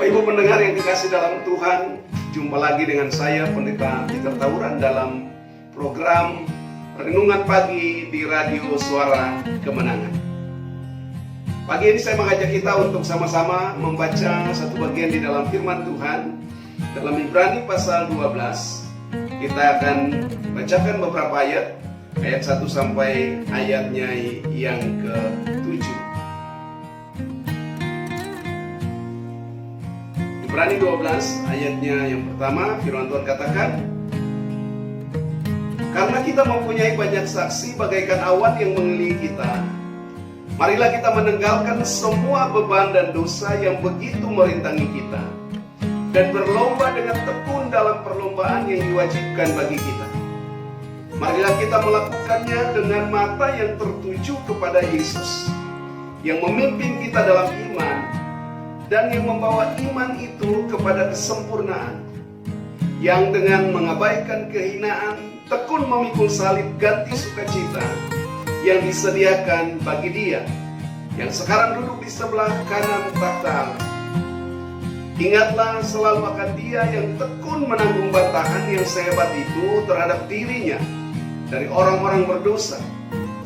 Bapak Ibu pendengar yang dikasih dalam Tuhan, jumpa lagi dengan saya Pendeta Peter Tauran dalam program Renungan Pagi di Radio Suara Kemenangan. Pagi ini saya mengajak kita untuk sama-sama membaca satu bagian di dalam firman Tuhan dalam Ibrani pasal 12. Kita akan bacakan beberapa ayat 1 sampai ayatnya yang ke-7. Ibrani 12 ayatnya yang pertama, firman Tuhan katakan, karena kita mempunyai banyak saksi bagaikan awan yang mengelilingi kita, marilah kita meninggalkan semua beban dan dosa yang begitu merintangi kita, dan berlomba dengan tekun dalam perlombaan yang diwajibkan bagi kita. Marilah kita melakukannya dengan mata yang tertuju kepada Yesus, yang memimpin kita dalam iman, dan yang membawa iman itu kepada kesempurnaan, yang dengan mengabaikan kehinaan tekun memikul salib ganti sukacita yang disediakan bagi Dia yang sekarang duduk di sebelah kanan takhta Allah. Ingatlah selalu akan Dia yang tekun menanggung bantahan yang sehebat itu terhadap dirinya dari orang-orang berdosa,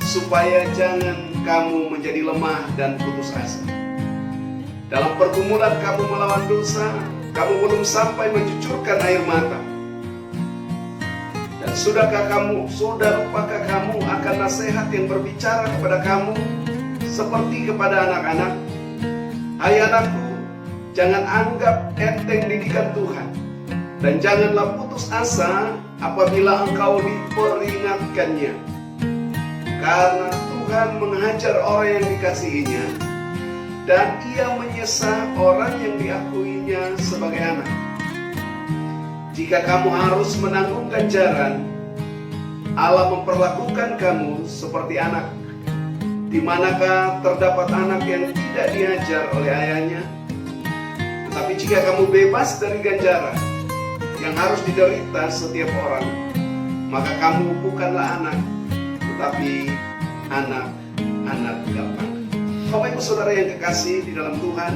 supaya jangan kamu menjadi lemah dan putus asa. Dalam pergumulan kamu melawan dosa, kamu belum sampai mencucurkan air mata. Dan sudah lupakah kamu akan nasihat yang berbicara kepada kamu seperti kepada anak-anak? Hai anakku, jangan anggap enteng didikan Tuhan, dan janganlah putus asa apabila engkau diperingatkannya. Karena Tuhan menghajar orang yang dikasihinya, dan Ia menyesah orang yang diakuinya sebagai anak. Jika kamu harus menanggung ganjaran, Allah memperlakukan kamu seperti anak. Di manakah terdapat anak yang tidak diajar oleh ayahnya? Tetapi jika kamu bebas dari ganjaran yang harus diderita setiap orang, maka kamu bukanlah anak, tetapi anak-anak gampang. Bapak Ibu Saudara yang kekasih di dalam Tuhan,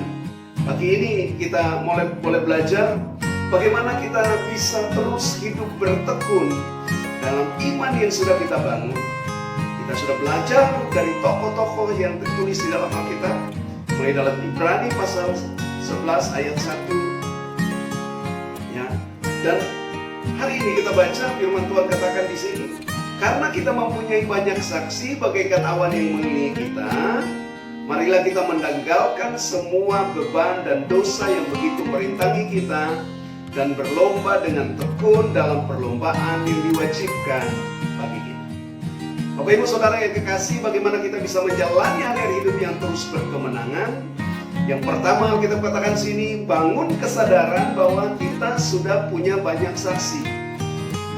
pagi ini kita boleh belajar bagaimana kita bisa terus hidup bertekun dalam iman yang sudah kita bangun. Kita sudah belajar dari tokoh-tokoh yang tertulis di dalam Alkitab, mulai dalam Ibrani pasal 11 ayat 1. Ya. Dan hari ini kita baca firman Tuhan katakan di sini, karena kita mempunyai banyak saksi bagaikan awan yang mengelilingi kita, marilah kita menanggalkan semua beban dan dosa yang begitu merintangi kita, dan berlomba dengan tekun dalam perlombaan yang diwajibkan bagi kita. Bapak Ibu Saudara yang kekasih, bagaimana kita bisa menjalani hari hidup yang terus berkemenangan? Yang pertama kita katakan sini, bangun kesadaran bahwa kita sudah punya banyak saksi.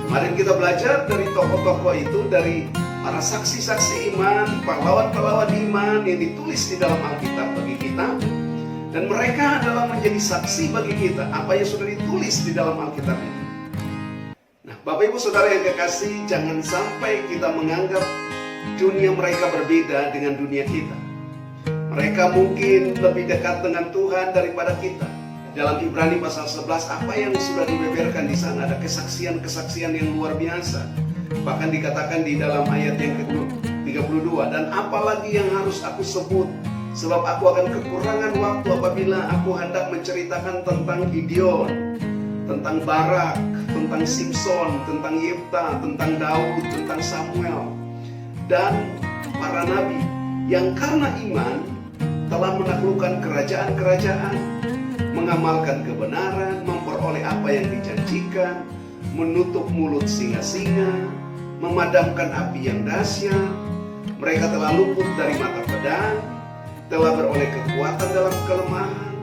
Kemarin kita belajar dari tokoh-tokoh itu, dari para saksi-saksi iman, pahlawan-pahlawan iman yang ditulis di dalam Alkitab bagi kita. Dan mereka adalah menjadi saksi bagi kita apa yang sudah ditulis di dalam Alkitab itu. Nah, Bapak Ibu Saudara yang kekasih, jangan sampai kita menganggap dunia mereka berbeda dengan dunia kita. Mereka mungkin lebih dekat dengan Tuhan daripada kita. Dalam Ibrani pasal 11, apa yang sudah dibeberkan di sana, ada kesaksian-kesaksian yang luar biasa. Bahkan dikatakan di dalam ayat yang ke-32, dan apalagi yang harus aku sebut, sebab aku akan kekurangan waktu apabila aku hendak menceritakan tentang Gideon, tentang Barak, tentang Simpson, tentang Yefta, tentang Daud, tentang Samuel, dan para nabi yang karena iman telah menaklukkan kerajaan-kerajaan, mengamalkan kebenaran, memperoleh apa yang dijanjikan, menutup mulut singa-singa, memadamkan api yang dahsyat. Mereka telah luput dari mata pedang, telah beroleh kekuatan dalam kelemahan,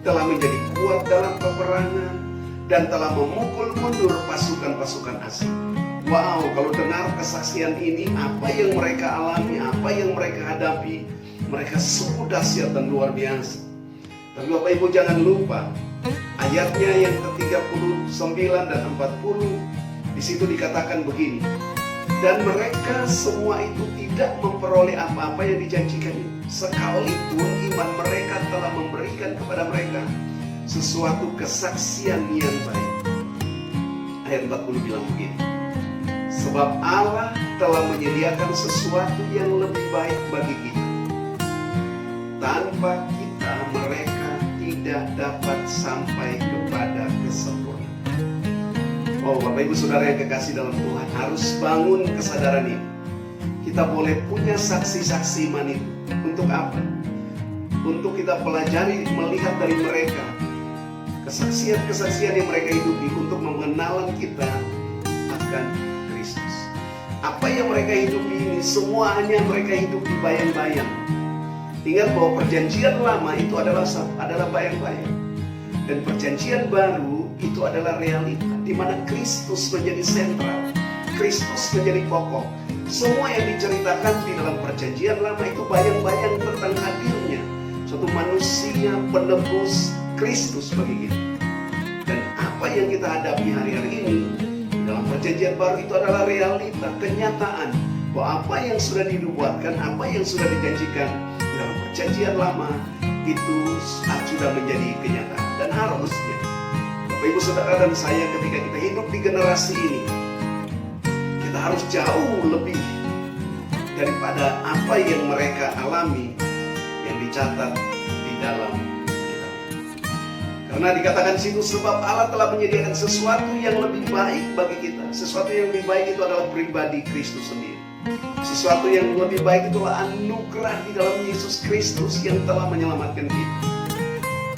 telah menjadi kuat dalam peperangan, dan telah memukul mundur pasukan-pasukan asing. Wow, kalau dengar kesaksian ini, apa yang mereka alami, apa yang mereka hadapi, mereka sungguh dahsyat dan luar biasa. Tapi Bapak Ibu jangan lupa, ayatnya yang ke-39 dan 40, di situ dikatakan begini, dan mereka semua itu tidak memperoleh apa-apa yang dijanjikan, sekalipun iman mereka telah memberikan kepada mereka sesuatu kesaksian yang baik. Ayat 40 bilang begini, sebab Allah telah menyediakan sesuatu yang lebih baik bagi kita. Tanpa kita, mereka tidak dapat sampai kepada kesempurnaan. Oh, Bapak Ibu Saudara yang kekasih dalam Tuhan, harus bangun kesadaran ini. Kita boleh punya saksi-saksi iman itu. Untuk apa? Untuk kita pelajari, melihat dari mereka kesaksian-kesaksian yang mereka hidupi, untuk mengenalkan kita akan Kristus. Apa yang mereka hidupi ini, semuanya mereka hidup di bayang-bayang. Ingat bahwa perjanjian lama itu adalah bayang-bayang, dan perjanjian baru itu adalah realita, di mana Kristus menjadi sentral, Kristus menjadi pokok. Semua yang diceritakan di dalam perjanjian lama itu bayang-bayang tentang hadirnya suatu manusia penebus, Kristus bagi kita. Dan apa yang kita hadapi hari-hari ini dalam perjanjian baru itu adalah realita, kenyataan bahwa apa yang sudah dinubuatkan, apa yang sudah dijanjikan di dalam perjanjian lama itu sudah menjadi kenyataan. Dan harusnya Bapak Ibu Saudara dan saya, ketika kita hidup di generasi ini, kita harus jauh lebih daripada apa yang mereka alami yang dicatat di dalam kitab. Karena dikatakan di situ, sebab Allah telah menyediakan sesuatu yang lebih baik bagi kita. Sesuatu yang lebih baik itu adalah pribadi Kristus sendiri. Sesuatu yang lebih baik itulah anugerah di dalam Yesus Kristus yang telah menyelamatkan kita.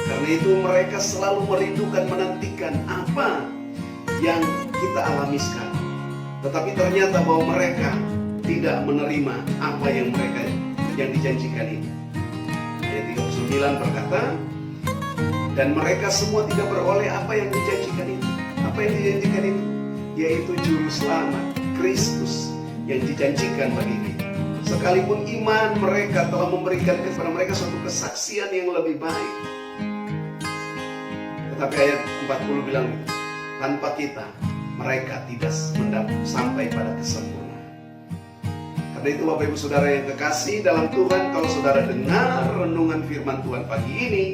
Karena itu mereka selalu merindukan, menantikan apa yang kita alami sekarang. Tetapi ternyata bahwa mereka tidak menerima apa yang dijanjikan ini. Ayat 39 berkata, dan mereka semua tidak beroleh apa yang dijanjikan itu. Apa yang dijanjikan itu? Yaitu juru selamat, Kristus, yang dijanjikan bagi kita. Sekalipun iman mereka telah memberikan kepada mereka suatu kesaksian yang lebih baik. Tetapi ayat 40 bilang, tanpa kita, mereka tidak sampai pada kesempurnaan. Karena itu Bapak Ibu Saudara yang kekasih dalam Tuhan, kalau saudara dengar renungan firman Tuhan pagi ini,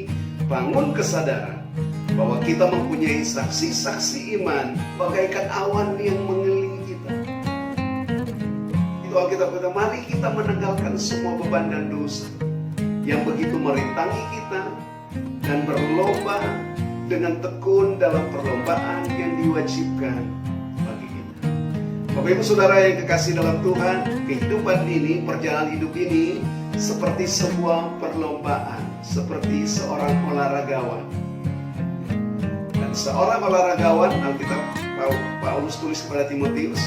bangun kesadaran bahwa kita mempunyai saksi-saksi iman bagaikan awan yang mengelilingi kita. Itu Alkitab kata, mari kita menanggalkan semua beban dan dosa yang begitu merintangi kita dan berlomba dengan tekun dalam perlombaan yang diwajibkan bagi kita. Bapak Ibu Saudara yang kekasih dalam Tuhan, kehidupan ini, perjalanan hidup ini seperti sebuah perlombaan, seperti seorang olahragawan. Dan seorang olahragawan, Alkitab Paulus tulis kepada Timotius,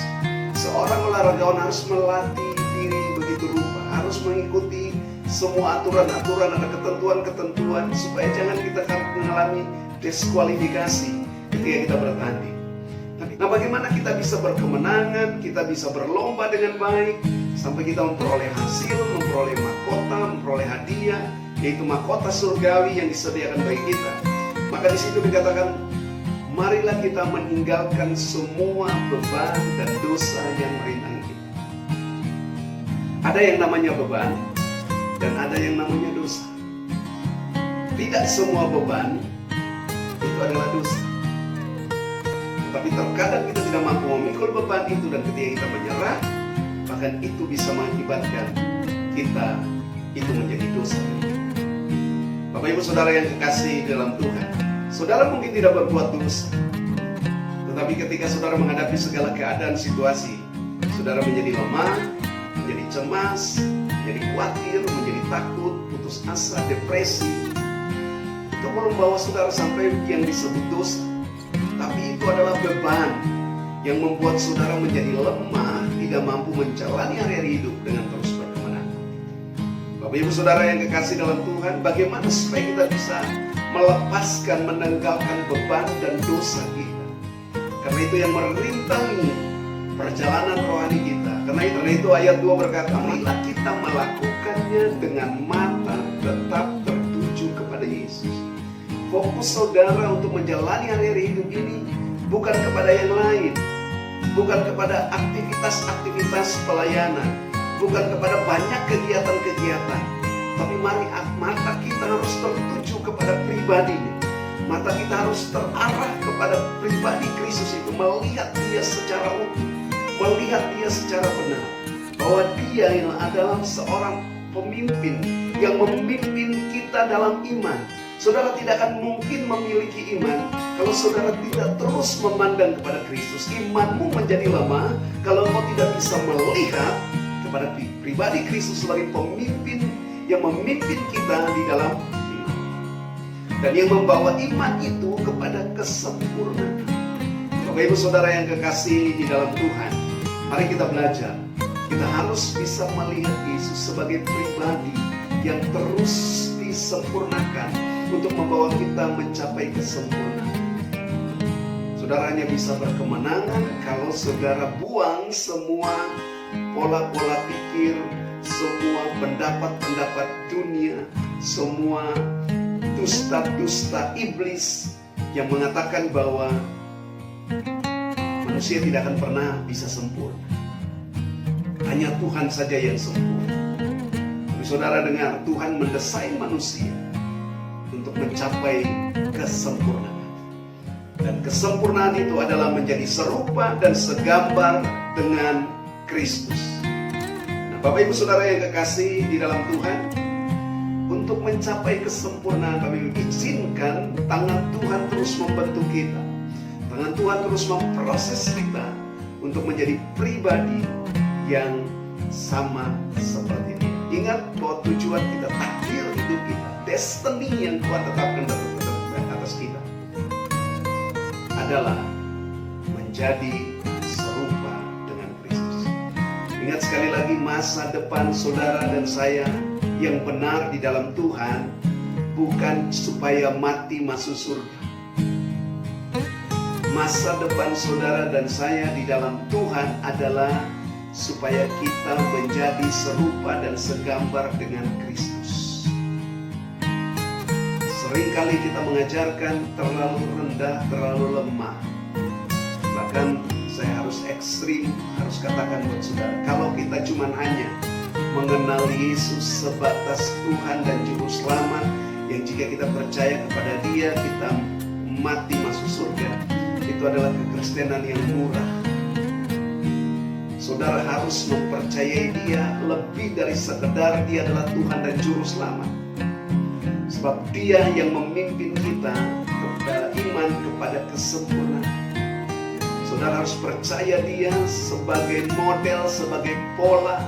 seorang olahragawan harus melatih diri begitu rupa, harus mengikuti semua aturan-aturan, ada ketentuan-ketentuan supaya jangan kita mengalami diskualifikasi ketika kita bertanding. Nah, bagaimana kita bisa berkemenangan, kita bisa berlomba dengan baik sampai kita memperoleh hasil, memperoleh mahkota, memperoleh hadiah, yaitu mahkota surgawi yang disediakan bagi kita. Maka di situ dikatakan, marilah kita meninggalkan semua beban dan dosa yang merintangi kita. Ada yang namanya beban dan ada yang namanya dosa. Tidak semua beban itu adalah dosa. Tetapi terkadang kita tidak mampu memikul beban itu, dan ketika kita menyerah, bahkan itu bisa mengakibatkan kita itu menjadi dosa. Bapak Ibu Saudara yang kekasih dalam Tuhan, saudara mungkin tidak berbuat dosa, tetapi ketika saudara menghadapi segala keadaan situasi, saudara menjadi lemah, menjadi cemas, menjadi khawatir, menjadi takut, putus asa, depresi. Itu membawa saudara sampai yang disebut dosa. Tapi itu adalah beban yang membuat saudara menjadi lemah, tidak mampu menjalani hari-hari hidup dengan terus berkemenangan. Bapak Ibu Saudara yang kekasih dalam Tuhan, bagaimana supaya kita bisa melepaskan, menanggalkan beban dan dosa kita? Karena itu yang merintangi perjalanan rohani kita. Karena itu ayat 2 berkata, marilah kita melakukannya dengan mata tetap tertuju kepada Yesus. Fokus saudara untuk menjalani hari-hari hidup ini bukan kepada yang lain, bukan kepada aktivitas-aktivitas pelayanan, bukan kepada banyak kegiatan-kegiatan, tapi mari mata kita harus tertuju kepada pribadinya. Mata kita harus terarah kepada pribadi Kristus itu, melihat dia secara utuh, melihat dia secara benar, bahwa dia yang adalah seorang pemimpin yang memimpin kita dalam iman. Saudara tidak akan mungkin memiliki iman kalau saudara tidak terus memandang kepada Kristus. Imanmu menjadi lemah kalau engkau tidak bisa melihat kepada pribadi Kristus sebagai pemimpin yang memimpin kita di dalam iman, dan yang membawa iman itu kepada kesempurnaan. Bapak Ibu Saudara yang kekasih di dalam Tuhan, mari kita belajar. Kita harus bisa melihat Yesus sebagai pribadi yang terus disempurnakan untuk membawa kita mencapai kesempurnaan. Saudara hanya bisa berkemenangan kalau saudara buang semua pola-pola pikir, semua pendapat-pendapat dunia, semua dusta-dusta iblis yang mengatakan bahwa manusia tidak akan pernah bisa sempurna. Hanya Tuhan saja yang sempurna. Tapi saudara dengar, Tuhan mendesain manusia untuk mencapai kesempurnaan. Dan kesempurnaan itu adalah menjadi serupa dan segambar dengan Kristus. Nah, Bapak Ibu Saudara yang kekasih di dalam Tuhan, untuk mencapai kesempurnaan kami izinkan tangan Tuhan terus membentuk kita. Tangan Tuhan terus memproses kita untuk menjadi pribadi yang sama seperti dia. Ingat bahwa tujuan kita, takdir hidup kita, destiny yang Tuhan tetapkan atas kita adalah menjadi serupa dengan Kristus. Ingat sekali lagi, masa depan saudara dan saya yang benar di dalam Tuhan bukan supaya mati masuk surga. Masa depan saudara dan saya di dalam Tuhan adalah supaya kita menjadi serupa dan segambar dengan Kristus. Seringkali kita mengajarkan terlalu rendah, terlalu lemah. Bahkan saya harus ekstrim, harus katakan buat saudara, kalau kita cuma hanya mengenal Yesus sebatas Tuhan dan Juru Selamat, yang jika kita percaya kepada Dia, kita mati masuk surga, itu adalah kekristenan yang murah. Saudara harus mempercayai Dia lebih dari sekedar Dia adalah Tuhan dan Juru Selamat. Sebab Dia yang memimpin kita kepada iman, kepada kesempurnaan. Saudara harus percaya Dia sebagai model, sebagai pola,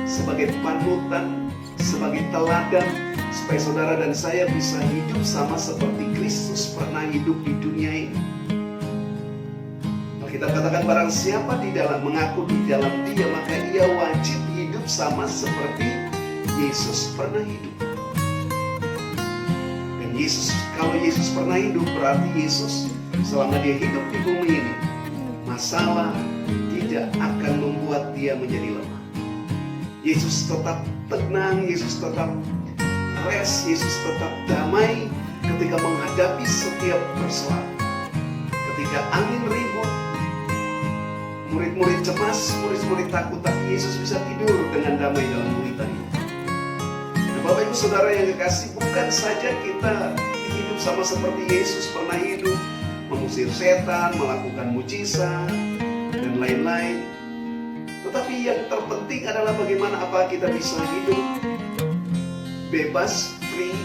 sebagai panutan, sebagai teladan, supaya saudara dan saya bisa hidup sama seperti Kristus pernah hidup di dunia ini. Kita katakan barang siapa di dalam mengaku di dalam Dia, maka ia wajib hidup sama seperti Yesus pernah hidup. Dan kalau Yesus pernah hidup, berarti Yesus selama Dia hidup di bumi ini, masalah tidak akan membuat Dia menjadi lemah. Yesus tetap tenang, Yesus tetap rest, Yesus tetap damai ketika menghadapi setiap persoalan. Ketika angin ribut, murid-murid cemas, murid-murid takut, tapi Yesus bisa tidur dengan damai dalam gurita itu. Nah, Bapak Ibu Saudara yang kekasih, bukan saja kita hidup sama seperti Yesus pernah hidup, mengusir setan, melakukan mujizat, dan lain-lain. Tetapi yang terpenting adalah bagaimana apa kita bisa hidup bebas, free,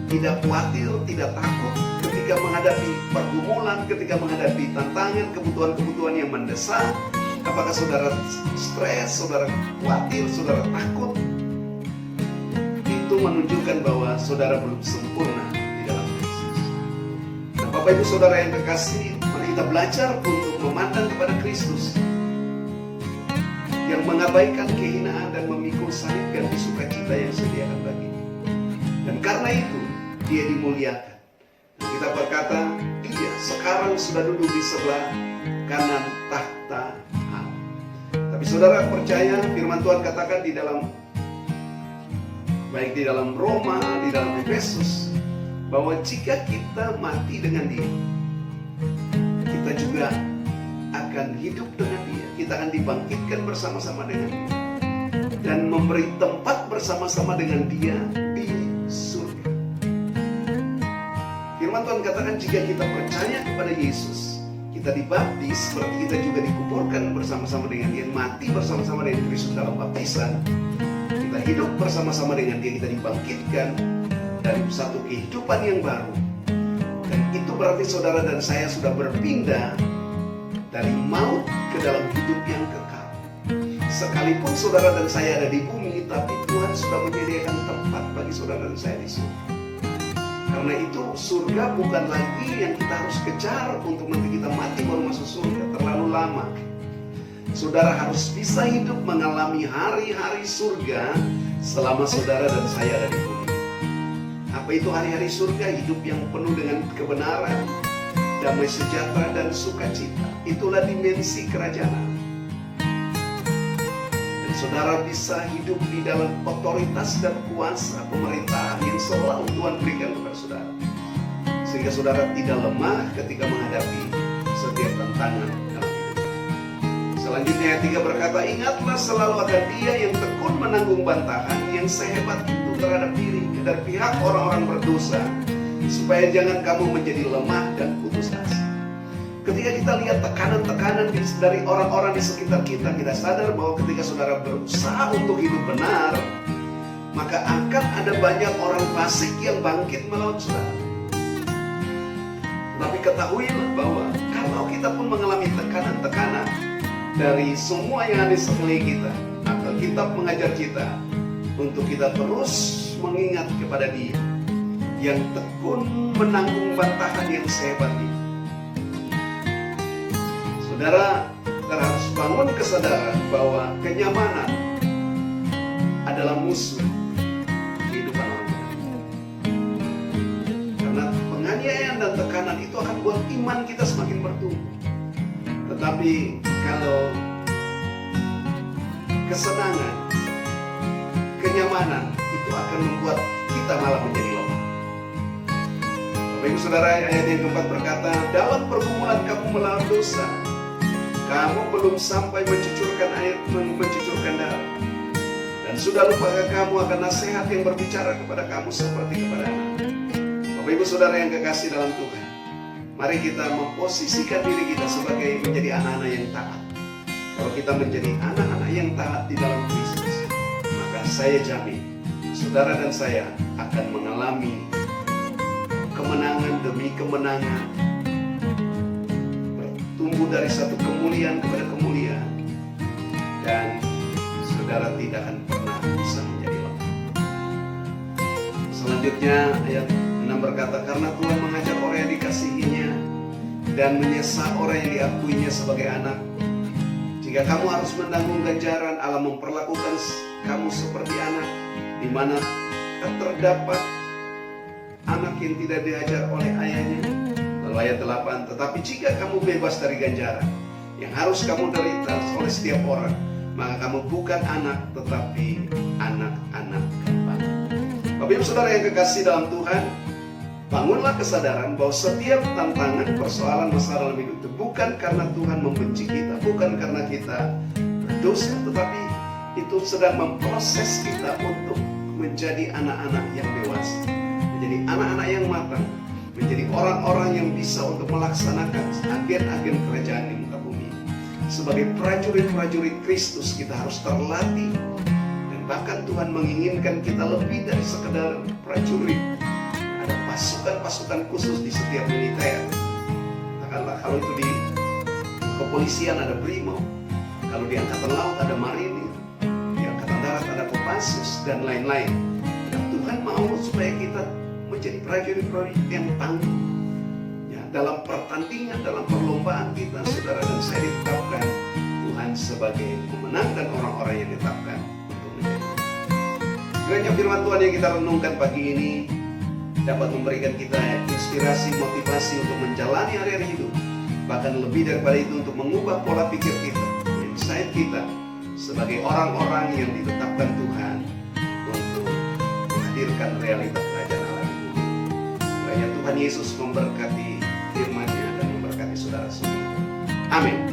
tidak khawatir, tidak takut ketika menghadapi pergumulan, ketika menghadapi tantangan, kebutuhan-kebutuhan yang mendesak. Apakah saudara stres, saudara khawatir, saudara takut? Itu menunjukkan bahwa saudara belum sempurna di dalam Kristus. Nah, Bapak Ibu Saudara yang kekasih, mari kita belajar untuk memandang kepada Kristus yang mengabaikan kehinaan dan memikul salib ganti sukacita yang sediakan baginya. Dan karena itu Dia dimuliakan. Kita berkata, Dia sekarang sudah duduk di sebelah kanan tahta Allah. Tapi saudara percaya firman Tuhan katakan di dalam, baik di dalam Roma, di dalam Efesus, bahwa jika kita mati dengan Dia, kita juga akan hidup dengan Dia. Kita akan dibangkitkan bersama-sama dengan Dia dan memberi tempat bersama-sama dengan Dia di surga. Firman Tuhan katakan dikatakan jika kita percaya kepada Yesus, kita dibaptis, berarti kita juga dikuburkan bersama-sama dengan Dia, mati bersama-sama dengan Kristus dalam baptisan. Kita hidup bersama-sama dengan Dia, kita dibangkitkan dari satu kehidupan yang baru. Dan itu berarti saudara dan saya sudah berpindah dari maut ke dalam hidup yang kekal. Sekalipun saudara dan saya ada di bumi, tapi Tuhan sudah menyediakan tempat bagi saudara dan saya di surga. Karena itu surga bukan lagi yang kita harus kejar untuk nanti kita mati baru masuk surga, terlalu lama. Saudara harus bisa hidup mengalami hari-hari surga selama saudara dan saya ada di bumi. Apa itu hari-hari surga? Hidup yang penuh dengan kebenaran, damai sejahtera dan sukacita. Itulah dimensi kerajaan. Dan saudara bisa hidup di dalam otoritas dan kuasa pemerintahan yang selalu Tuhan berikan kepada saudara, sehingga saudara tidak lemah ketika menghadapi setiap tantangan dalam hidup. Selanjutnya ayat 3 berkata, ingatlah selalu akan Dia yang tekun menanggung bantahan yang sehebat itu terhadap diri dari pihak orang-orang berdosa, supaya jangan kamu menjadi lemah dan putus asa. Ketika kita lihat tekanan-tekanan dari orang-orang di sekitar kita, kita sadar bahwa ketika saudara berusaha untuk hidup benar, maka akan ada banyak orang fasik yang bangkit melawan saudara. Tapi ketahuilah bahwa kalau kita pun mengalami tekanan-tekanan dari semua yang ada di sekeliling kita, maka Alkitab mengajar kita untuk kita terus mengingat kepada Dia yang tekun menanggung bantahan yang sehebat ini. Saudara harus bangun kesadaran bahwa kenyamanan adalah musuh kehidupan orang. Karena penganiayaan dan tekanan itu akan buat iman kita semakin bertumbuh. Tetapi kalau kesenangan, kenyamanan itu akan membuat kita malah menjadi lemah. Bapak Ibu Saudara, ayat yang keempat berkata, dalam pergumulan kamu melawan dosa, kamu belum sampai mencucurkan darah. Dan sudah lupakah kamu akan nasihat yang berbicara kepada kamu seperti kepada anak. Bapak Ibu Saudara yang kekasih dalam Tuhan, mari kita memposisikan diri kita sebagai menjadi anak-anak yang taat. Kalau kita menjadi anak-anak yang taat di dalam Kristus, maka saya jamin saudara dan saya akan mengalami kemenangan demi kemenangan, bertumbuh dari satu kemuliaan kepada kemuliaan, dan saudara tidak akan pernah bisa menjadi lemah. Selanjutnya ayat 6 berkata, karena Tuhan mengajar orang yang dikasihinya dan menyesa orang yang diakuinya sebagai anak. Jika kamu harus menanggung ganjaran, Allah memperlakukan kamu seperti anak, di mana terdapat anak yang tidak diajar oleh ayahnya. Lalu ayat 8, tetapi jika kamu bebas dari ganjaran yang harus kamu derita oleh setiap orang, maka kamu bukan anak, tetapi anak-anak kembang. Bapak Ibu Saudara yang kekasih dalam Tuhan, bangunlah kesadaran bahwa setiap tantangan, persoalan, masalah dalam hidup itu bukan karena Tuhan membenci kita, bukan karena kita berdosa, tetapi itu sedang memproses kita untuk menjadi anak-anak yang dewasa, menjadi anak-anak yang matang, menjadi orang-orang yang bisa untuk melaksanakan agen-agen kerajaan di muka bumi. Sebagai prajurit-prajurit Kristus, kita harus terlatih, dan bahkan Tuhan menginginkan kita lebih dari sekedar prajurit. Ada pasukan-pasukan khusus di setiap militer. Katakanlah kalau itu di kepolisian ada Brimob, kalau di angkatan laut ada marinir, di angkatan darat ada Kopassus, dan lain-lain. Dan Tuhan mau supaya kita menjadi prajurit-prajurit yang tangguh. Ya, dalam pertandingan, dalam perlombaan kita, saudara dan saya ditetapkan Tuhan sebagai pemenang dan orang-orang yang ditetapkan untuk menjadi. Kiranya firman Tuhan yang kita renungkan pagi ini dapat memberikan kita inspirasi, motivasi untuk menjalani hari-hari hidup. Bahkan lebih daripada itu, untuk mengubah pola pikir kita, insight kita sebagai orang-orang yang ditetapkan Tuhan untuk menghadirkan realitas kerajaan Allah di bumi. Kiranya Tuhan Yesus memberkati firman-Nya dan memberkati saudara semua. Amin.